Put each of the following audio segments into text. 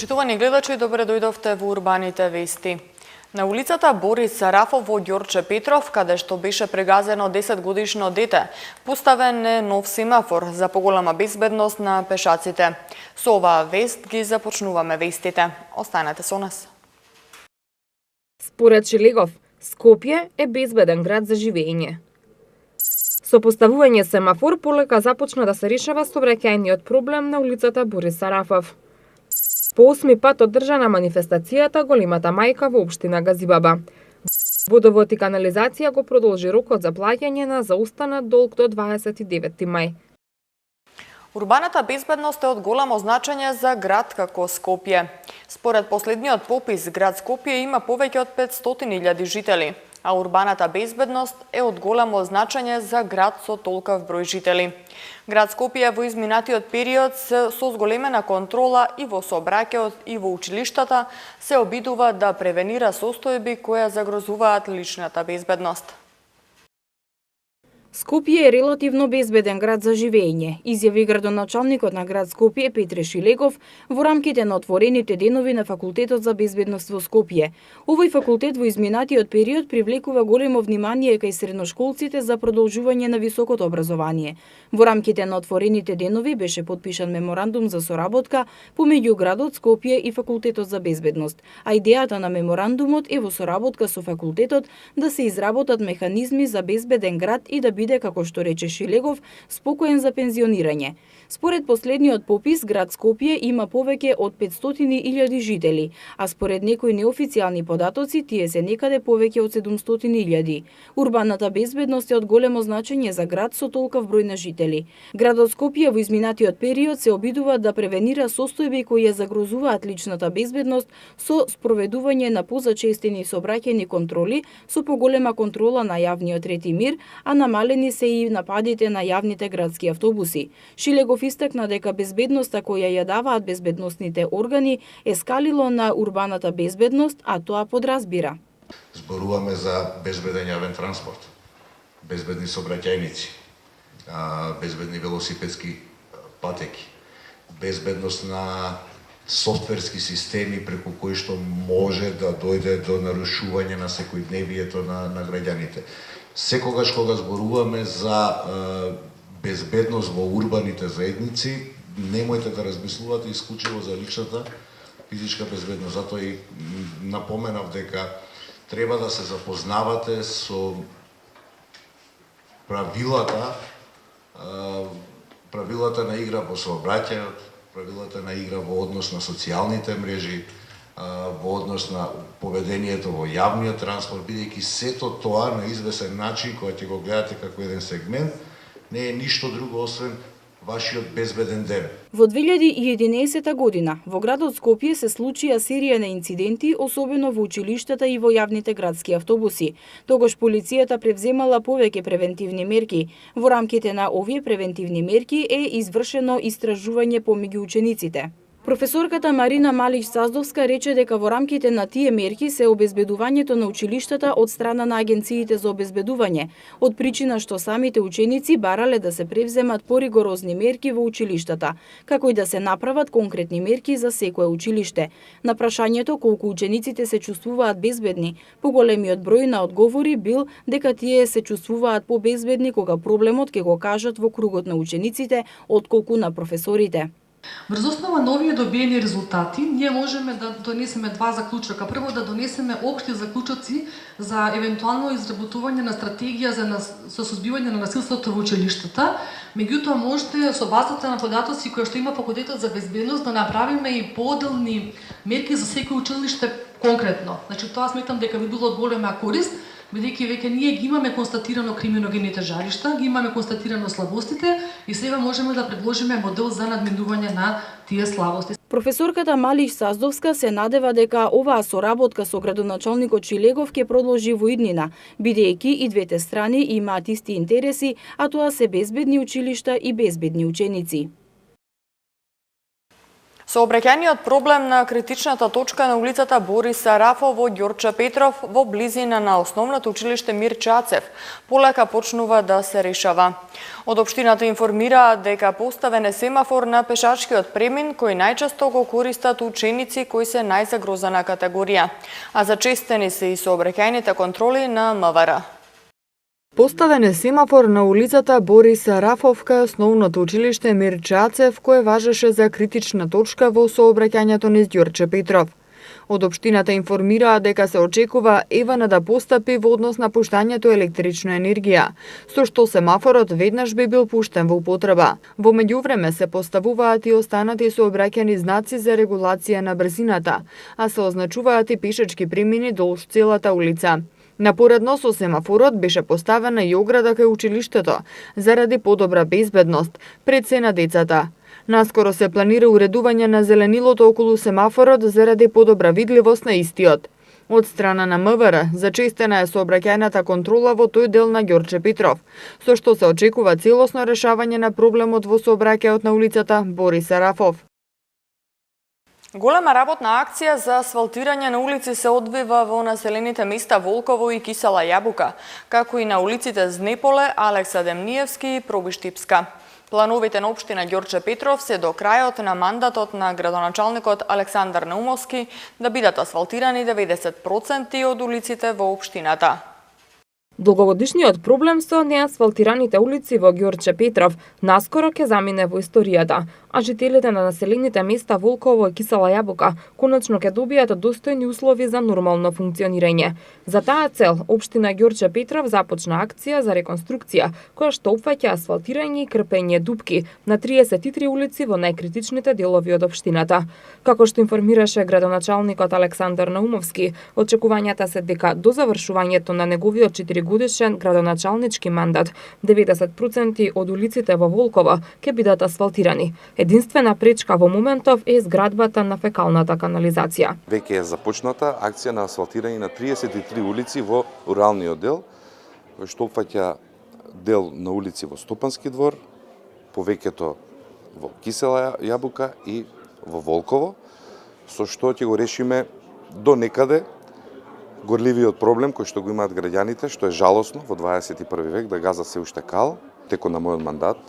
Почитувани гледачи, добре дојдовте во урбаните вести. На улицата Борис Сарафов во Ѓорче Петров, каде што беше прегазено 10-годишно дете, поставен е нов семафор за поголема безбедност на пешаците. Со оваа вест ги започнуваме вестите. Останете со нас. Според Шилегов, Скопје е безбеден град за живење. Со поставување семафор полека започна да се решава сообраќајниот проблем на улицата Борис Сарафов. По 8 пат одржана манифестацијата Големата мајка во општина Газибаба. Водовод и канализација го продолжи рокот за плаќање на заостанат долг до 29 мај. Урбаната безбедност е од големо значење за град како Скопје. Според последниот попис, град Скопје има повеќе од 500.000 жители, а урбаната безбедност е од големо значење за град со толков број жители. Град Скопје во изминатиот период со зголемена контрола и во сообраќајот и во училиштата се обидува да превенира состојби кои загрозуваат личната безбедност. Скопје е релативно безбеден град за живење, изјави градоначалникот на град Скопје Петре Шилегов во рамките на отворените денови на Факултетот за безбедност во Скопје. Овој факултет во изминатиот период привлекува големо внимание кај средношколците за продолжување на високото образование. Во рамките на отворените денови беше подпишан меморандум за соработка помеѓу градот Скопје и Факултетот за безбедност, а идејата на меморандумот е во соработка со факултетот да се изработат механизми за безбеден град и да биде, како што рече Шилегов, спокоен за пензионирање. Според последниот попис, град Скопје има повеќе од 500.000 жители, а според некои неофицијални податоци, тие се некаде повеќе од 700.000. Урбаната безбедност е од големо значење за град со толков број на жители. Градот Скопје во изминатиот период се обидува да превенира состојби кои ја загрозуваат личната безбедност со спроведување на позачестени сообраќајни контроли, со поголема контрола на јавниот ред и мир, а намалени се и нападите на јавните градски автобуси. Шилегов истакна дека безбедноста која ја даваат безбедносните органи е скалило на урбаната безбедност, а тоа подразбира. Зборуваме за безбеден јавен транспорт, безбедни сообраќајници, безбедни велосипедски патеки, безбедност на софтверски системи преку кои што може да дојде до нарушување на секојдневието на граѓаните. Секогаш кога зборуваме за безбедност во урбаните заедници, немојте да размислувате исклучиво за личната физичка безбедност. Затоа и напоменав дека треба да се запознавате со правилата на игра во сообраќајот, правилата на игра во однос на социјалните мрежи, во однос на поведението во јавниот транспорт, бидејќи сето тоа на извесен начин, кога ќе го гледате како еден сегмент, не е ништо друго освен вашиот безбеден ден. Во 2011 година во градот Скопје се случија серија на инциденти, особено во училиштата и во јавните градски автобуси. Тогаш полицијата превземала повеќе превентивни мерки. Во рамките на овие превентивни мерки е извршено истражување помеѓу учениците. Професорката Марина Малич-Саздовска рече дека во рамките на тие мерки се обезбедувањето на училиштата од страна на агенциите за обезбедување, од причина што самите ученици барале да се превземат поригорозни мерки во училиштата, како и да се направат конкретни мерки за секое училиште. На прашањето колку учениците се чувствуваат безбедни, поголемиот број на одговори бил дека тие се чувствуваат побезбедни кога проблемот ќе го кажат во кругот на учениците, отколку на професорите. Врз основа на овие добиени резултати, ние можеме да донесеме два заклучока. Прво, да донесеме општи заклучоци за евентуално изработување на стратегија за сузбивање на насилството во училиштата. Меѓутоа, можете со базата на податоци кои што има Факултетот за безбедност да направиме и поделни мерки за секој училиште конкретно. Значи, тоа сметам дека би било од голема корист, бидејќи веќе ние ги имаме констатирано криминогените жаришта, ги имаме констатирано слабостите и сега можеме да предложиме модел за надминување на тие слабости. Професорката Малиш Саздовска се надева дека оваа соработка со градоначалникот Шилегов ќе продолжи во иднина, бидејќи и двете страни имаат исти интереси, а тоа се безбедни училишта и безбедни ученици. Сообраќајниот проблем на критичната точка на улицата Борис Сарафов во Ѓорче Петров во близина на основното училиште Мир Чацев полека почнува да се решава. Од општината информираат дека поставен е семафор на пешачкиот премин кој најчесто го користат ученици кои се најзагрозена категорија, а зачестени се и сообраќајните контроли на МВР. Поставен е семафор на улицата Борис Сарафов кај основното училиште Мирчацев, кое важеше за критична точка во сообраќањето низ Ѓорче Петров. Од општината информираат дека се очекува Евана да постапи во однос на пуштањето електрична енергија, со што семафорот веднаш би бил пуштен во употреба. Во меѓувреме се поставуваат и останати сообраќајни знаци за регулација на брзината, а се означуваат и пешачки премини долж целата улица. Напоредно со семафорот беше поставена и ограда кај училиштето, заради подобра безбедност, пред се на децата. Наскоро се планира уредување на зеленилото околу семафорот заради подобра видливост на истиот. Од страна на МВР, зачестена е сообраќајната контрола во тој дел на Ѓорче Петров, со што се очекува целосно решавање на проблемот во сообраќајот на улицата Борис Сарафов. Голема работна акција за асфалтирање на улици се одвива во населените места Волково и Кисела Јабука, како и на улиците Знеполе, Алекса Демниевски и Пробиштипска. Плановите на општина Ѓорче Петров се до крајот на мандатот на градоначалникот Александар Наумовски да бидат асфалтирани 90% од улиците во општината. Долгогодишниот проблем со неасфалтираните улици во Ѓорче Петров наскоро ќе замине во историјата, а жителите на населените места Волково и Кисела Јабука конечно ќе добијат достојни услови за нормално функционирање. За таа цел, општина Ѓорче Петров започна акција за реконструкција, која што опфаќа асфалтирање и крпење дупки на 33 улици во најкритичните делови од општината. Како што информираше градоначалникот Александар Наумовски, очекувањата се дека до завршувањето на неговиот 4-годишен градоначалнички мандат, 90% од улиците во Волково ќе бидат асфалтирани. Единствена пречка во моментов е изградбата на фекалната канализација. Веќе е започната акција на асфалтирање на 33 улици во руралниот дел, што опфаќа дел на улици во Стопански двор, повеќето во Кисела Јабука и во Волково, со што ќе го решиме до некаде горливиот проблем кој што го имаат граѓаните, што е жалосно во 21 век да газа се уште кал. Текот на мојот мандат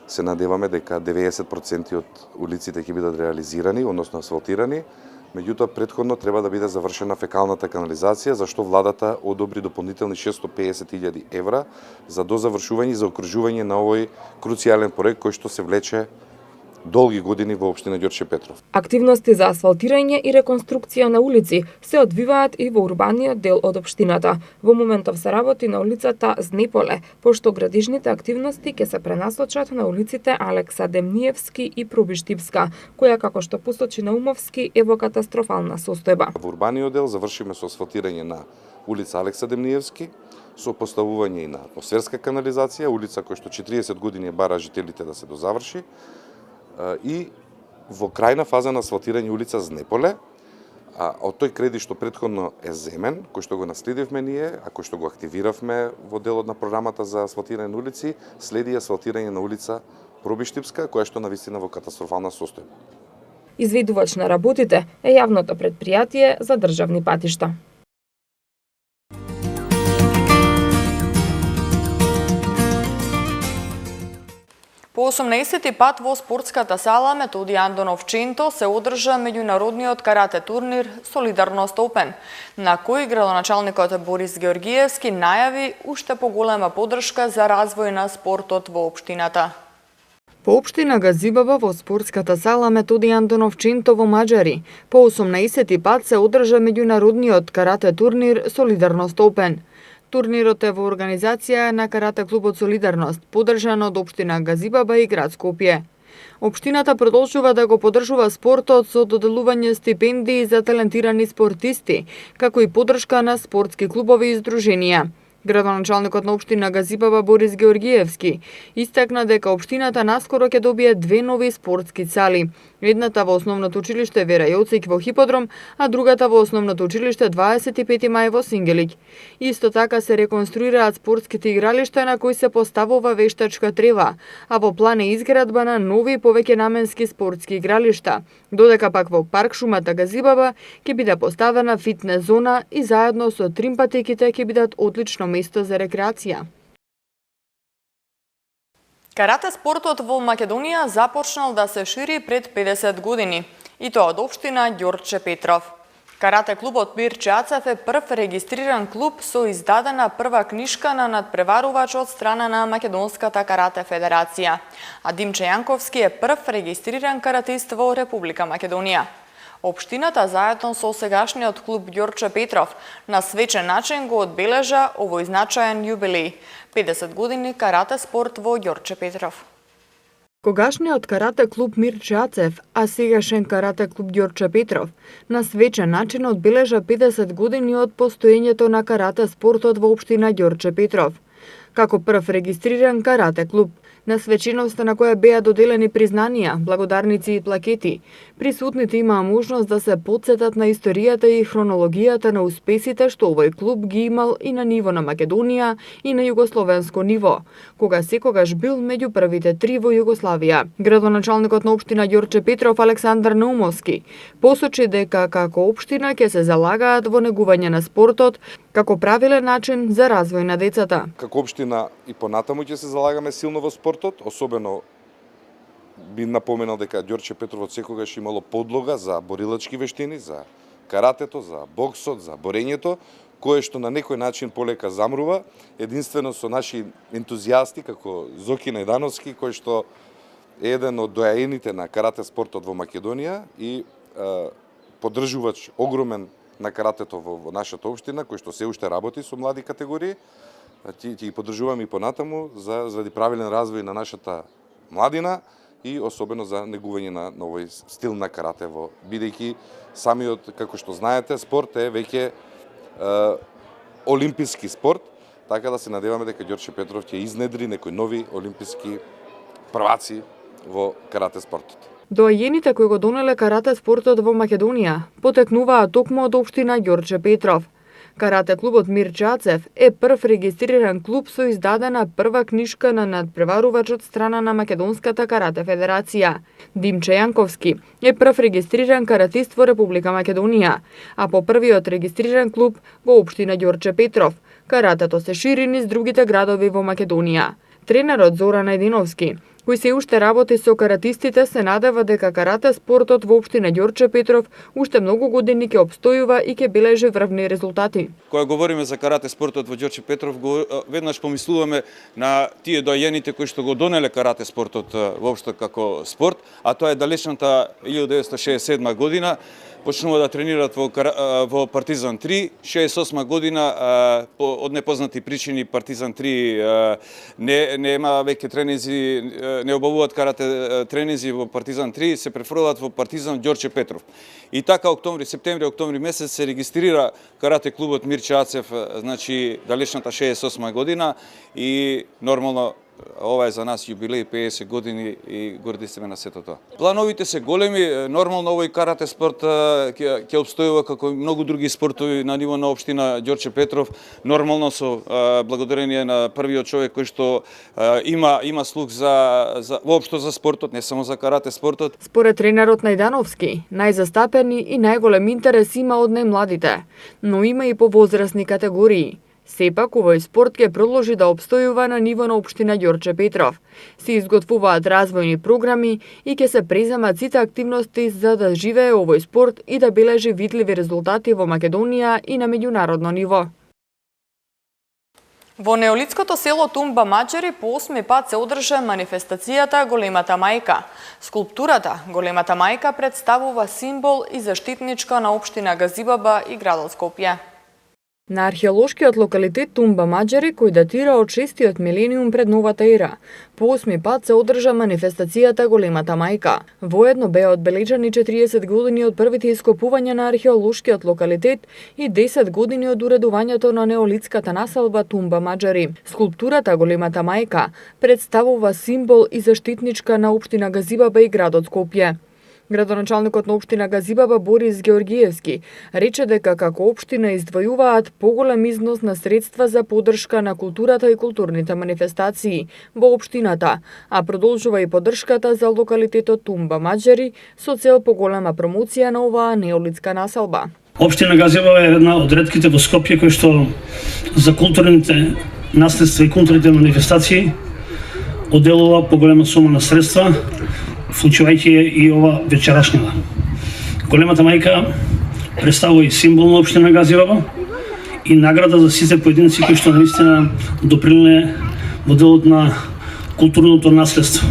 се надеваме дека 90% од улиците ќе бидат реализирани, односно асфалтирани, меѓутоа претходно треба да биде завршена фекалната канализација, за што владата одобри дополнителни 650.000 евра за дозавршување и за окружување на овој круцијален проект кој што се влече долги години во општина Ѓорче Петров. Активности за асфалтирање и реконструкција на улици се одвиваат и во урбаниот дел од општината. Во моментов се работи на улицата Знеполе, пошто градижните активности ќе се пренасочат на улиците Алекса Демниевски и Пробиштипска, која, како што посочи Наумовски, е во катастрофална состојба. Во урбаниот дел завршиме со асфалтирање на улица Алекса Демниевски, со поставување и на атмосферска канализација, улица која што 40 години бара жителите да се дозаврши, и во крајна фаза на асфалтирање улица Знеполе, од тој кредит што претходно е земен, кој што го наследивме ние, а кој што го активиравме во делот на програмата за асфалтирање на улици, следи асфалтирање на улица Пробиштипска, која што навистина во катастрофална состојба. Изведувач на работите е јавното претпријатие за државни патишта. По 18-ти пат во спортската сала Методи Андонов Ченто се одржа меѓународниот карате турнир Солидарност Опен, на кој градоначалникот Борис Георгиевски најави уште поголема поддршка за развој на спортот во општината. По општина Газибаба во спортската сала Методи Андонов Ченто во Маđари, по 18-ти пат се одржа меѓународниот карате турнир Солидарност Опен. Турнирот е во организација на карате клубот Солидарност, поддржан од општина Газибаба и град Скопје. Општината продолжува да го поддржува спортот со доделување стипендии за талентирани спортисти, како и поддршка на спортски клубови и здруженија. Градоначалникот на општина Газибаба Борис Георгиевски истакна дека општината наскоро ќе добие 2 нови спортски сали. Едната во основното училиште Вера Јоцик во Хиподром, а другата во основното училиште 25 мај во Сингелик. Исто така се реконструираат спортските игралишта на кои се поставува вештачка трева, а во план е изградба на нови повеќенаменски спортски игралишта, додека пак во парк шумата Газибаба ќе биде поставена фитнес зона и заедно со трим патеките ќе бидат одлично место за рекреација. Карате спортот во Македонија започнал да се шири пред 50 години, и тоа од општина Ѓорче Петров. Карате клубот Мирче Ацев е прв регистриран клуб со издадена прва книшка на надпреварувач од страна на Македонската карате федерација, а Димче Јанковски е прв регистриран каратист во Република Македонија. Општината заедно со сегашниот клуб Ѓорче Петров на свечен начин го одбележа овој значаен јубилеј – 50 години карате спорт во Ѓорче Петров. Когашниот карате клуб Мирче Ацев, а сегашен карате клуб Ѓорче Петров, на свечен начин одбележа 50 години од постоењето на карате спортот во општина Ѓорче Петров. Како прв регистриран карате клуб, на свеченоста на која беа доделени признанија, благодарници и плакети, присутните имаа можност да се потсетат на историјата и хронологијата на успесите што овој клуб ги имал и на ниво на Македонија и на југословенско ниво, кога секогаш бил меѓу првите 3 во Југославија. Градоначалникот на општина Ѓорче Петров Александар Наумовски посочи дека како општина ќе се залагаат во негување на спортот како правилен начин за развој на децата. Како општина и понатаму ќе се залагаме силно во спортот, особено би напоменал дека Ѓорче Петров од секогаш имало подлога за борилачки вештини, за каратето, за боксот, за борењето, кое што на некој начин полека замрува, единствено со наши ентузијасти како Зоки Најдановски, кој што е еден од доаените на карате спортот во Македонија и поддржувач огромен на каратето во нашата општина, кој што се уште работи со млади категории. Ќе ги поддржуваме и понатаму заради правилен развој на нашата младина и особено за негување на овој стил на карате бидејќи самиот, како што знаете, спорт е веќе олимписки спорт, така да се надеваме дека Ѓорче Петров ќе изнедри некои нови олимписки прваци во карате спортот. Доајените кои го донеле карате спортот во Македонија потекнуваат токму од општина Ѓорче Петров. Карате клубот Мирче Ацев е прв регистриран клуб со издадена прва книшка на надпреварувач од страна на Македонската карате федерација. Димче Јанковски е прв регистриран каратист во Република Македонија, а по првиот регистриран клуб во општина Ѓорче Петров, каратето се шири низ другите градови во Македонија. Тренерот Зоран Најдиновски, кој се уште работи со каратистите, се надева дека карате спортот во општина Ѓорче Петров уште многу години ќе обстојува и ќе бележи врвни резултати. Кога говориме за карате спортот во Ѓорче Петров, веднаш помислуваме на тие доајените кои што го донеле карате спортот воопшто како спорт, а тоа е далечната 1967 година. Почнува да тренират во Партизан 3, 68 година од непознати причини Партизан 3 нема веќе тренинзи, не обавуваат карате тренинзи во Партизан 3, се префрлат во Партизан Ѓорче Петров. И така септември месец се регистрира карате клубот Мирче Ацев, значи далечната 68 година и нормално ова е за нас јубилеј 50 години и горди сме на сето тоа. Плановите се големи, нормално овој карате спорт ќе обстојува како многу други спортови на ниво на општина Ѓорче Петров, нормално со благодарение на првиот човек кој што има слух за воопшто за спортот, не само за карате спортот. Според тренерот Најдановски, најзастапени и најголем интерес има од најмладите, но има и по возрастни категории. Сепак, овој спорт ќе продолжи да обстојува на ниво на општина Ѓорче Петров. Се изготвуваат развојни програми и ќе се преземат сите активности за да живее овој спорт и да бележи видливи резултати во Македонија и на меѓународно ниво. Во неолитското село Тумба Маџари по 8 пат се одржа манифестацијата Големата мајка. Скулптурата Големата мајка представува символ и заштитничка на општина Газибаба и градот Скопје. На археолошкиот локалитет Тумба Маџари, кој датира од 6-тиот милениум пред новата ера, по 8 пат се одржа манифестацијата Големата мајка. Воедно беа одбележани 40 години од првите ископувања на археолошкиот локалитет и 10 години од уредувањето на неолитската населба Тумба Маџари. Скулптурата Големата мајка представува символ и заштитничка на општина Газибаба и градот Скопје. Градоначалникот на општина Газибаба Борис Георгиевски рече дека како општина издвојуваат поголем износ на средства за поддршка на културата и културните манифестации во општината, а продолжува и поддршката за локалитетот Тумба Маџари со цел поголема промоција на оваа неолитска населба. Општина Газибаба е една од ретките во Скопје кои што за културните наследства и културните манифестации одделува поголема сума на средства, вклучувајќи и ова вечерашнава. Големата мајка представува и символ на општина Газирово и награда за сите поединци кои што наистина допринеле во делот на културното наследство.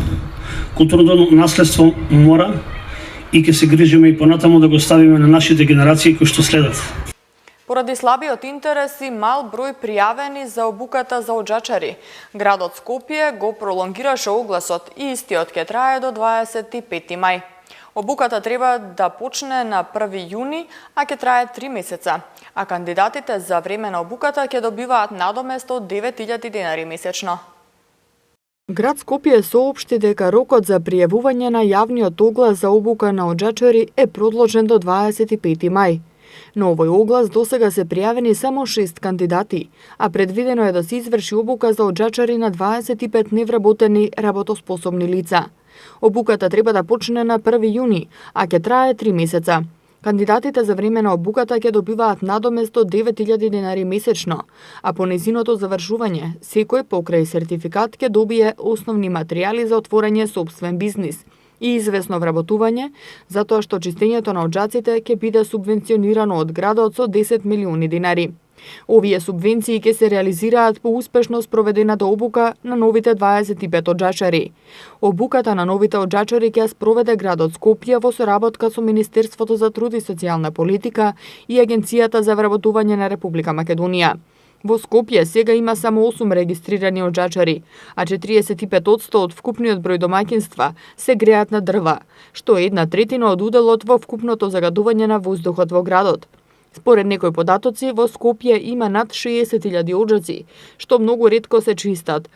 Културното наследство мора и ќе се грижиме и понатаму да го ставиме на нашите генерации кои што следат. Поради слабиот интерес и мал број пријавени за обуката за оджачари, градот Скопје го пролонгираше огласот и истиот ќе трае до 25 мај. Обуката треба да почне на 1 јуни, а ќе трае 3 месеца, а кандидатите за време на обуката ќе добиваат надомест од 9000 денари месечно. Град Скопје соопшти дека рокот за пријавување на јавниот оглас за обука на оджачари е продложен до 25 мај. На овој оглас досега се пријавени само 6 кандидати, а предвидено е да се изврши обука за оджачари на 25 невработени работоспособни лица. Обуката треба да почне на 1 јуни, а ќе трае 3 месеца. Кандидатите за време на обуката ќе добиваат надомест од 9000 денари месечно, а по незиното завршување, секој покрај сертификат ќе добие основни материјали за отворање сопствен бизнис и известно вработување, затоа што чистењето на оджаците ќе биде субвенционирано од градот со 10 милиони денари. Овие субвенции ќе се реализираат по успешно спроведената обука на новите 25 оджачари. Обуката на новите оджачари ќе спроведе градот Скопје во соработка со Министерството за труд и социјална политика и Агенцијата за вработување на Република Македонија. Во Скопје сега има само 8 регистрирани оджачари, а 45% од вкупниот број домаќинства се греат на дрва, што е 1/3 од уделот во вкупното загадување на воздухот во градот. Според некои податоци, во Скопје има над 60.000 оджаци, што многу ретко се чистат,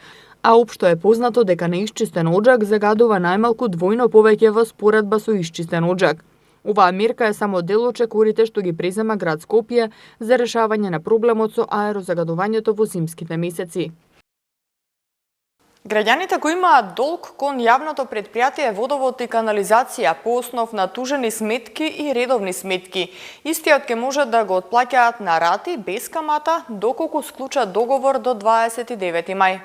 а општо е познато дека неисчистен оджак загадува најмалку двојно повеќе во споредба со исчистен оджак. Оваа мерка е само дел од чекорите што ги презема град Скопје за решавање на проблемот со аерозагадувањето во зимските месеци. Граѓаните кои имаат долг кон јавното предпријатие Водовод и канализација по основ на тужени сметки и редовни сметки, истиот ќе може да го отплаќаат на рати без камата доколку склучат договор до 29 мај.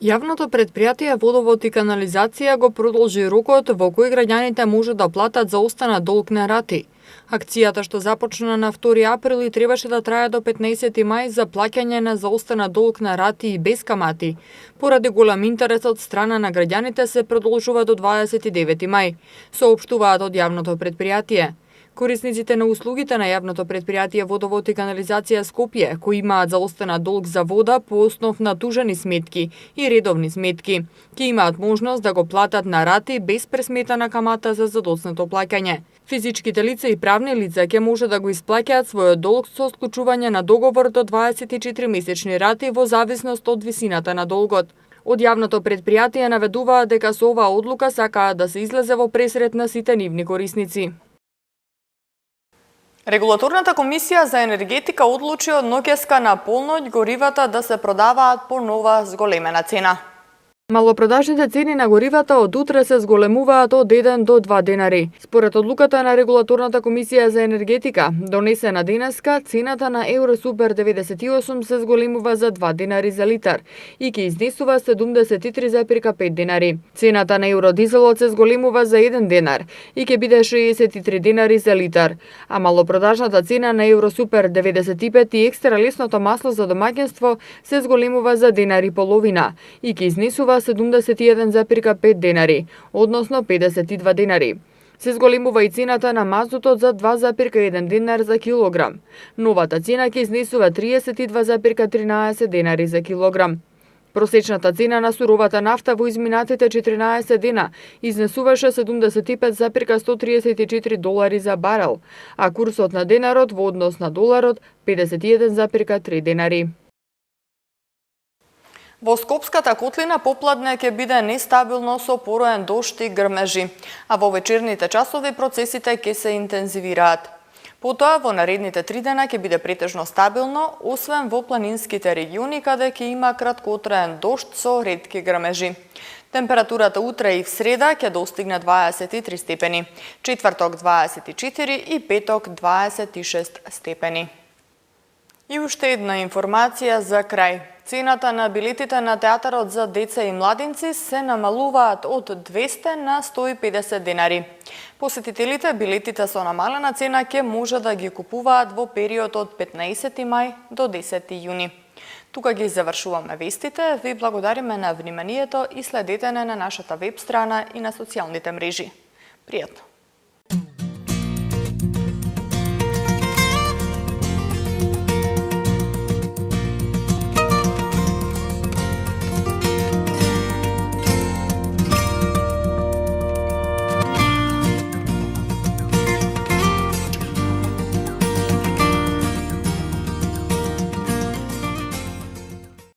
Јавното предпријатие Водовод и канализација го продолжи рокот во кој граѓаните може да платат за останат долг на рати. Акцијата што започна на 2 април и требаше да трае до 15 мај за плаќање на заостанат долг на рати и без камати. Поради голем интерес од страна на граѓаните се продолжува до 29 мај, соопштуваат од јавното предпријатие. Корисниците на услугите на јавното предпријатие Водовод и канализација Скопје, кои имаат заостанат долг за вода по основ на тужени сметки и редовни сметки, ќе имаат можност да го платат на рати без пресметана камата за задоцнато плаќање. Физичките лица и правни лица ќе може да го исплаќаат својот долг со склучување на договор до 24 месечни рати во зависност од висината на долгот. Од јавното предпријатие наведуваат дека со оваа одлука сакаат да се излезе во пресрет на сите нивни корисници. Регулаторната комисија за енергетика одлучи од ноќеска на полноќ горивата да се продаваат по нова зголемена цена. Малопродажните цени на горивата од утре се зголемуваат од 1 до 2 денари. Според одлуката на Регулаторната комисија за енергетика, донесена денеска, цената на Евросупер 98 се зголемува за 2 денари за литар и ќе изнесува 73,5 денари. Цената на евродизелот се зголемува за 1 денар и ќе биде 63 денари за литар, а малопродажната цена на Евросупер 95 и екстра лесното масло за домаќинство се зголемува за денар и половина и ќе изнесува 71,5 денари, односно 52 денари. Се зголемува и цената на мазутот за 2,1 денар за килограм. Новата цена ќе изнесува 32,13 денари за килограм. Просечната цена на суровата нафта во изминатите 14 дена изнесуваше 75,134 долари за барел, а курсот на денарот во однос на доларот 51,3 денари. Во Скопската котлина попладне ќе биде нестабилно со пороен дожд и грмежи, а во вечерните часови процесите ќе се интензивираат. Потоа во наредните 3 дена ќе биде претежно стабилно, освен во планинските региони каде ќе има краткотраен дожд со ретки грмежи. Температурата утре и в среда ќе достигне 23 степени, четврток 24 и петок 26 степени. И уште една информација за крај. Цената на билетите на театарот за деца и младинци се намалуваат од 200 на 150 денари. Посетителите билетите со намалена цена ќе може да ги купуваат во период од 15 мај до 10 јуни. Тука ги завршуваме вестите. Ви благодариме на вниманието и следете на нашата веб страна и на социјалните мрежи. Пријатно!